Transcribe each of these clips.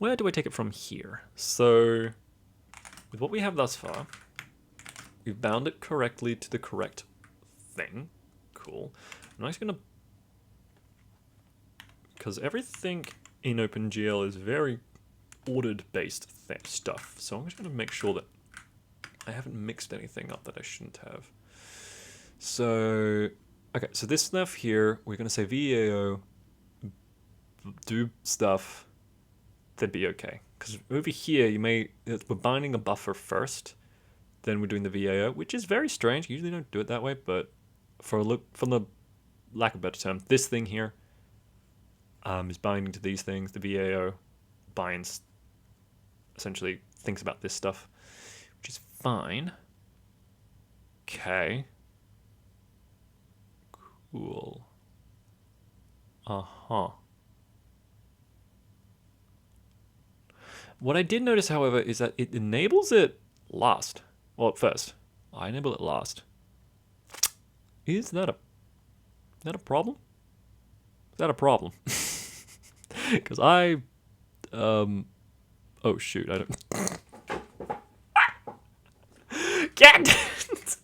where do I take it from here? So with what we have thus far, we've bound it correctly to the correct thing. Cool. I'm actually going to, because everything in OpenGL is very ordered based stuff, so I'm just going to make sure that I haven't mixed anything up that I shouldn't have. So, okay, so this stuff here, we're going to say VAO, do stuff, then be okay. Because over here, we're binding a buffer first, then we're doing the VAO, which is very strange. Usually don't do it that way, but from the lack of a better term, this thing here is binding to these things. The VAO binds, essentially thinks about this stuff, which is fine. Okay. Cool. Uh-huh. What I did notice, however, is that it enables it last. Well, at first. I enable it last. Is that a problem? Is that a problem? Because oh shoot, I don't... God damn it!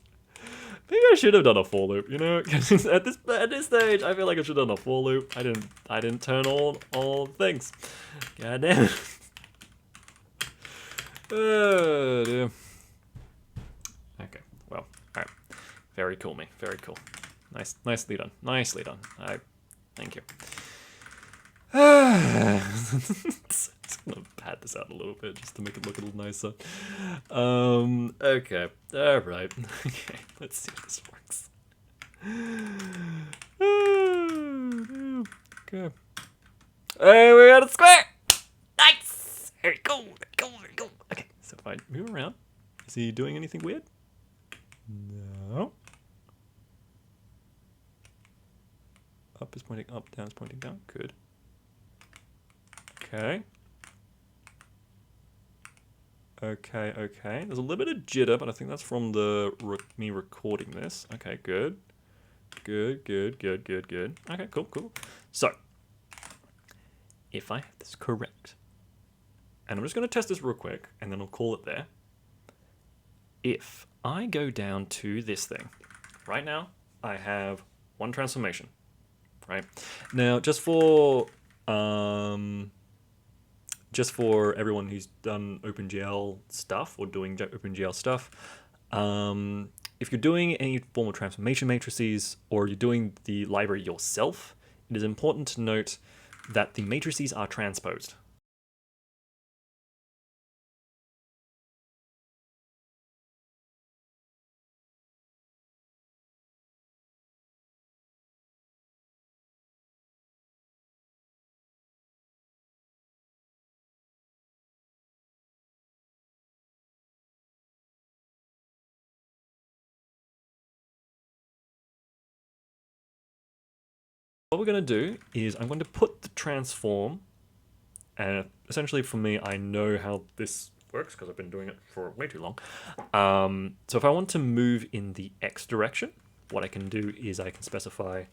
Maybe I should have done a for loop, you know? Because at this stage, I feel like I should have done a for loop. I didn't turn all things. God damn it. Oh dear. Okay, well, alright. Very cool, me. Very cool. Nicely done. Nicely done. Thank you. Just gonna pad this out a little bit just to make it look a little nicer. Okay. Alright. Okay, let's see if this works. Okay. Hey, we got a square! Nice! Very cool, very cool, very cool. Okay, so if I move around, is he doing anything weird? No. Up is pointing up, down is pointing down. Good. Okay. Okay. There's a little bit of jitter, but I think that's from me recording this. Okay, good. Good. Okay, cool. So, if I have this correct, and I'm just going to test this real quick, and then I'll call it there. If I go down to this thing, right now, I have one transformation, right? Now, just for everyone who's done OpenGL stuff or doing OpenGL stuff, if you're doing any form of transformation matrices or you're doing the library yourself, it is important to note that the matrices are transposed. What we're going to do is I'm going to put the transform, and essentially for me, I know how this works because I've been doing it for way too long. So if I want to move in the x direction, what I can do is I can specify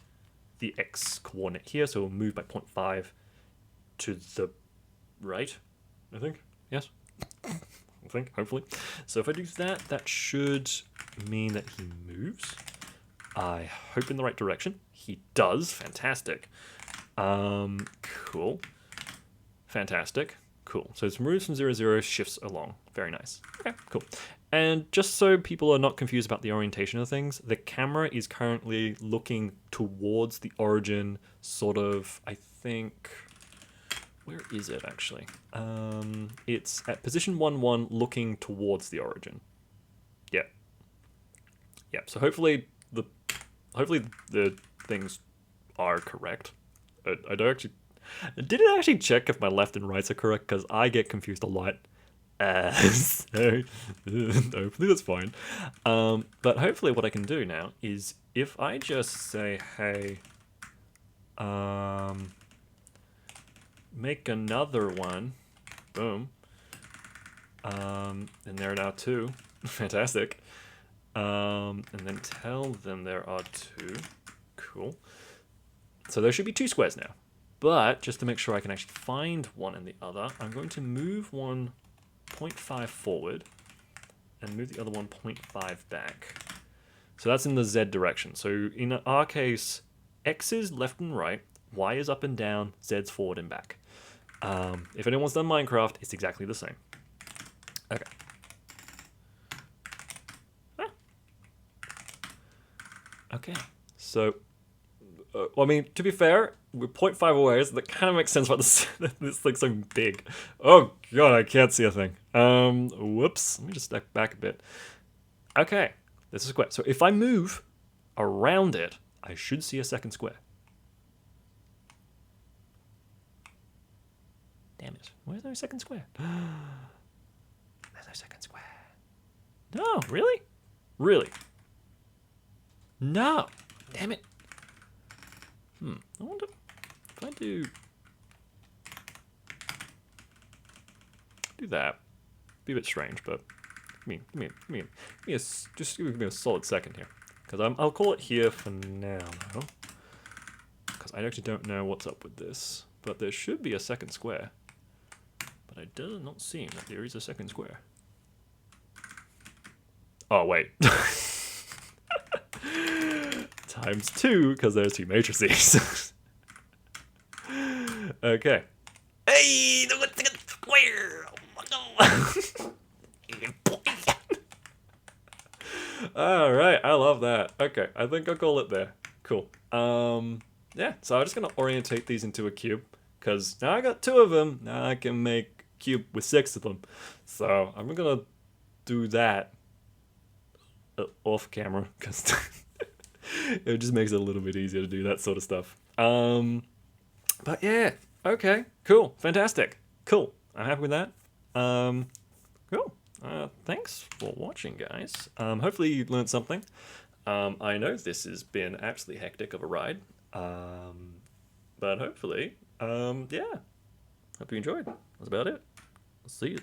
the x coordinate here, so we'll move by 0.5 to the right, I think. Yes? I think, hopefully. So if I do that, that should mean that he moves. I hope in the right direction. He does. Fantastic. Cool. Fantastic. Cool. So it's moves from 0, 0, shifts along. Very nice. Okay, cool. And just so people are not confused about the orientation of things, the camera is currently looking towards the origin, sort of, I think... Where is it, actually? It's at position 1, 1, looking towards the origin. Yep. Yep, so hopefully the things are correct. I don't actually... Did it actually check if my left and rights are correct? Because I get confused a lot. So, hopefully that's fine. But hopefully what I can do now is if I just say, hey, make another one, boom, and there are now 2, fantastic, and then tell them there are 2, cool. So there should be 2 squares now. But just to make sure I can actually find one and the other, I'm going to move one 0.5 forward and move the other one 0.5 back. So that's in the Z direction. So in our case, X is left and right, Y is up and down, Z's forward and back. If anyone's done Minecraft, it's exactly the same. Okay. Ah. Okay, so, I mean, to be fair, we're 0.5 away, so that kind of makes sense why this thing's so big. Oh god, I can't see a thing. Whoops, let me just step back a bit. Okay, this is square. So if I move around it, I should see a second square. Damn it, where's no second square? There's no second square. No, really? Really? No, damn it. I wonder if I do that. Be a bit strange, but give me a solid second here, because I'll call it here for now, though, because I actually don't know what's up with this, but there should be a second square, but it does not seem that there is a second square. Oh wait. Times 2, because there's 2 matrices. Okay. Hey, the second square! Oh no! Alright, I love that. Okay, I think I'll call it there. Cool. Yeah, so I'm just gonna orientate these into a cube, because now I got 2 of them, now I can make a cube with 6 of them. So I'm gonna do that off camera, because it just makes it a little bit easier to do that sort of stuff. But yeah, okay, cool, fantastic, cool. I'm happy with that. Cool. Thanks for watching, guys. Hopefully you learned something. I know this has been absolutely hectic of a ride, but hopefully, yeah. Hope you enjoyed. That's about it. See you.